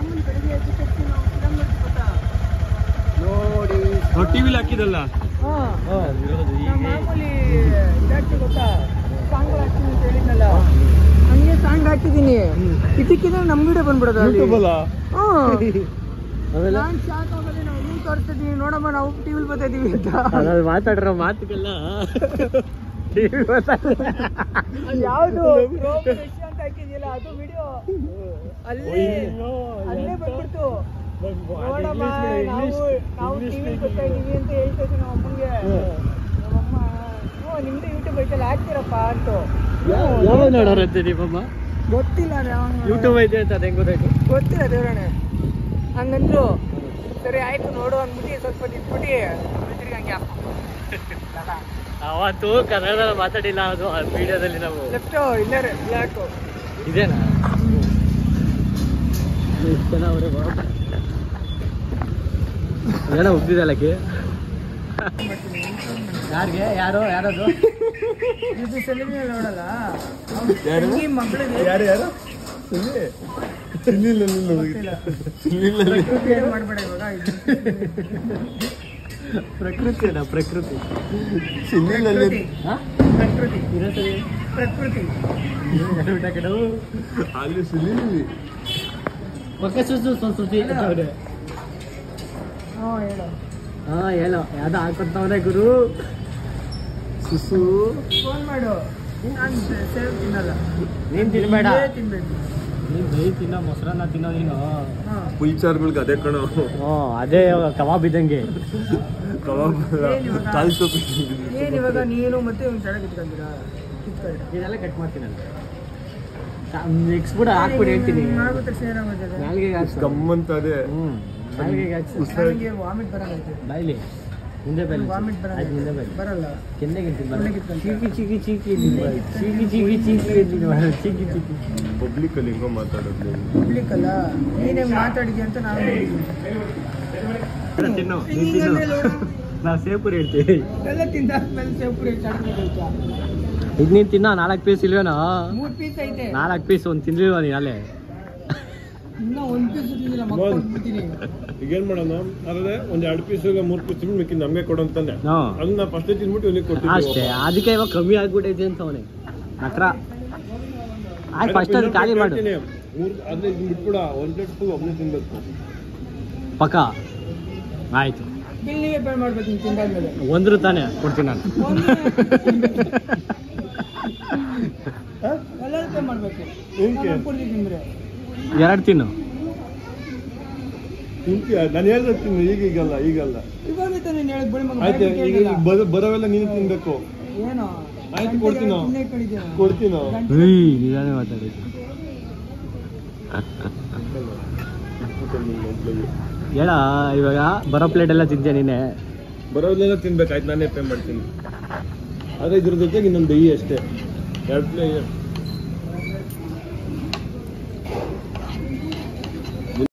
ಮಾಮೂಲಿ ಬೆಳಿಗ್ಗೆ ಎದ್ದ ತಕ್ಷಣ ನಾವು ಫಿಲಮ್ ನೋಡ್ತೀವಿ ಗೊತ್ತಾ ನೋಡಿ ಟಿವಿಲಿ ಹಾಕಿದಲ್ಲ ಮಾಮೂಲಿ ಇದಾಗ್ತಿ ಗೊತ್ತಾ ಸಾಂಗ್ ಹಾಕ್ತೀನಿ ಅಂತ ಹೇಳಿದ್ನಲ್ಲ ಹಂಗೆ ಸಾಂಗ್ ಹಾಕಿದ್ದೀನಿ ಇದಕ್ಕಿಂತ ನಮ್ಮ ವಿಡಿಯೋ ಬಂದ್ಬಿಡೋದು ನಾನು ಶಾಕ್ ಆಗೋದೇ ನಾವು ನೀವು ತೋರಿಸ್ತಿದ್ದೀವಿ ನೋಡಮ್ಮ ನಾವು ಟಿವಿಲಿ ಬರ್ತಾ ಇದೀವಿ ಅಂತ ಮಾತಾಡ್ರ ಮಾತುಗೆಲ್ಲ ಯಾವುದು ಅಂತ ಹಾಕಿದ್ಯಲ್ಲ ಅದು ವಿಡಿಯೋ ಅಲ್ಲೇ ಬಂದ್ಬಿಡ್ತು ನೋಡಮ್ಮ ನಾವು ಟಿವಿಲಿ ಬರ್ತಾ ಇದೀವಿ ಅಂತ ಹೇಳ್ತಾ ಇದ್ವಿ ನಮ್ಮ ಅಮ್ಮಂಗೆ ನಮ್ಮಮ್ಮ ನಿಮ್ದು ಯೂಟ್ಯೂಬ್ ಐತಲ್ಲ ಹಾಕ್ತೀರಪ್ಪ ಅಂತು ಯಾವಾಗ ನೋಡೋರಂತೆ ನಿಮ್ಮಮ್ಮ ಗೊತ್ತಿಲ್ಲ ಯೂಟ್ಯೂಬ್ ಐತೆ ಅಂತ ಅದೇ ಗೊತ್ತಾಯ್ತು ಗೊತ್ತಿಲ್ಲ ದೇವರಣ್ಣೆ ಹಂಗಂದ್ರು ಸರಿ ಆಯ್ತು ನೋಡು ಅಂದ್ಬಿಟ್ಟು ಸ್ವಲ್ಪ ಇಟ್ಬಿಟ್ಟು ತಿರ್ಗಿ ಹಂಗೆ ಅವತ್ತು ಕನ್ನಡದಲ್ಲಿ ಮಾತಾಡಿಲ್ಲ ಅದು ಆ ವಿಡಿಯೋದಲ್ಲಿ ನಾವು ಲೆಫ್ಟು ಇಲ್ಲೇ ಬ್ಲ್ಯಾಕು ಇದೇನಾ ಎಷ್ಟು ಜನ ಅವರೇ ಏನೋ ಉಬ್ಬಿದಲ್ಲಕ್ಕೆ ಯಾರಿಗೆ ಯಾರದು ಇದು ಸೆಲೆಬ್ರಿಟಿ ನೋಡಲ್ಲ ಮಕ್ಕಳಿಗೆ ಯಾರು ಮಾಡಬೇಡ ಇವಾಗ ಪ್ರಕೃತಿ ಪ್ರಕೃತಿ ಪ್ರಕೃತಿ ಹೇಳೋ ಯಾವ್ದು ಹಾಕೊಡ್ತಾವ್ರೆ ಗುರು ಸುಸು ಫೋನ್ ಮಾಡು ನಾನು ಸೇವ್ ತಿನ್ನಲ್ಲ ನೀನ್ ತಿನ್ಬೇಡ ತಿನ್ಬೇಕು ನೀನ್ ದಹಿ ತಿನ್ನೋ ಮೊಸರನ್ನ ತಿನ್ನೋ ನೀನು ಪುಲ್ಚಾರ್ಗಳ್ಗೆ ಅದೇ ಕಣೋ ಅದೇ ಕಬಾಬ್ ಇದ್ದಂಗೆ ಕಬಾಬ್ ಕಾಲ್ ಸೊಪ್ಪು ಏನ್ ಇವಾಗ ನೀನು ಮತ್ತೆ ಒಂದು ಸಡ ಕಿತ್ಕೊಂತೀರಾ ಇದೆಲ್ಲ ಕಟ್ ಮಾಡ್ತೀನಿ ನೆಕ್ಸ್ಟ್ ಕೂಡ ಹಾಕ್ಬಿಟ್ಟು ಹೇಳ್ತೀನಿ ಆಗೋ ತಕ್ಷಣ ಏನಾಗೋದಿಲ್ಲ ನಾಲ್ಗೆಗೆ ಹಾಕ್ಸು ಗಮ್ಮಂತ ಅದೇ ನಾಲ್ಗೆಗೆ ಹಾಕ್ಸು ನನಗೆ ವಾಮಿಟ್ ಬರಲ್ಲ ಬಾಯ್ಲಿ ಮುಂದೆ ಬೈಲಿ ವಾಮಿಟ್ ಬರಲ್ಲ ಆಯ್ತು ಮುಂದೆ ಬೈಲಿ ಬರಲ್ಲ ಕೆನ್ನೆಗೆ ಕೆನ್ನೆಗೆ ಚೀಕಿ ಚೀಕಿ ಚೀಕಿ ಚೀಕಿ ಚೀಕಿ ಚೀಕಿ ಚೀಕಿ ಚೀಕಿ ಪಬ್ಲಿಕ್ ಅಲ್ಲಿ ಹಿಂಗೋ ಮಾತಾಡೋದು ಪಬ್ಲಿಕ್ ಅಲ್ಲ ನೀನೇ ಮಾತಾಡಿದ್ಯ ಅಂತ ನಾವು ತಿನ್ನು ನಾವು ಸೇಪುರಿ ಹೇಳ್ತೀವಿ ಎಲ್ಲ ತಿಂದಾದ್ಮೇಲೆ ಸೇವ್ಪುರಿ ಚಾಟ್ಬೇಕಾಯ್ತಾ ಈಗ ನೀನು ತಿನ್ನೋ 4 ಪೀಸ್ ಇಲ್ವೇನೋ 3 ಪೀಸ್ ಐತೆ 4 ಪೀಸ್ ಒಂದು ತಿಂದಿಲ್ವ ನೀನು ಅಲ್ಲೇ ಇನ್ನೂ 1 ಪೀಸ್ ತಿಂದಿಲ್ಲ ಮಕ್ಕಳು ಈಗೇನ್ ಮಾಡೋಣ ಅದೇ ಒಂದ್ 2 ಪೀಸ್ 3 ಪೀಸ್ ತಿಂದು ಮಿಕ್ಕಿ ನಮ್ಗೆ ಕೊಡು ಅಂತಾನೆ ಅದನ್ನ ಫಸ್ಟ್ ತಿಂದ್ಬಿಟ್ಟು ಇವನಿಗೆ ಕೊಡ್ತೀವಿ ಅಷ್ಟೇ ಅದಕ್ಕೆ ಇವಾಗ ಕಮ್ಮಿ ಆಗ್ಬಿಟ್ಟೈತೆ ಅಂತ ಅವನೇ ಹತ್ರ ಆಯ್ತು ಫಸ್ಟ್ ಅದು ಖಾಲಿ ಮಾಡು ಅದೇ ಬಿಟ್ಬಿಡ ಒಂದ್ ಪ್ಲೇಟ್ ಫುಲ್ ಒಬ್ಬನೇ ತಿನ್ಬೇಕು ಪಕ್ಕ ಆಯ್ತು ಬಿಲ್ ನೀವೇ ಪೇ ಮಾಡ್ಬೇಕು ನೀವು ತಿಂದಾದ್ಮೇಲೆ ಒಂದ್ರು ತಾನೇ ಕೊಡ್ತೀನಿ ನಾನು ಎಲ್ಲರೂ ಪೇ ಮಾಡ್ಬೇಕು ಕೊಡ್ತೀವಿ ತಿಂದ್ರೆ 2 ತಿನ್ನು ನಾನು ಹೇಳ್ತೀನಿ ಈಗಲ್ಲ ಇವಾಗ ತಾನೇ ಹೇಳಕ್ ಬಳಿ ಮಗ ಆಯ್ತು ಈಗ ಬರೋವೆಲ್ಲ ನೀನು ತಿನ್ಬೇಕು ಏನೋ ಆಯ್ತು ಕೊಡ್ತೀನೋ ನಿಧಾನ ಮಾತಾಡಿ ಹೇಳ ಇವಾಗ ಬರೋ ಪ್ಲೇಟ್ ಎಲ್ಲ ತಿಂತೀಯ ನೀನೆ ಬರೋದೆಲ್ಲ ತಿನ್ಬೇಕಾಯ್ತು ನಾನೇ ಪೇ ಮಾಡ್ತೀನಿ ಆದ್ರೆ ಇದ್ರ ಜೊತೆಗೆ ಇನ್ನೊಂದು ದಹಿ ಅಷ್ಟೇ 2 ಪ್ಲೇಟ್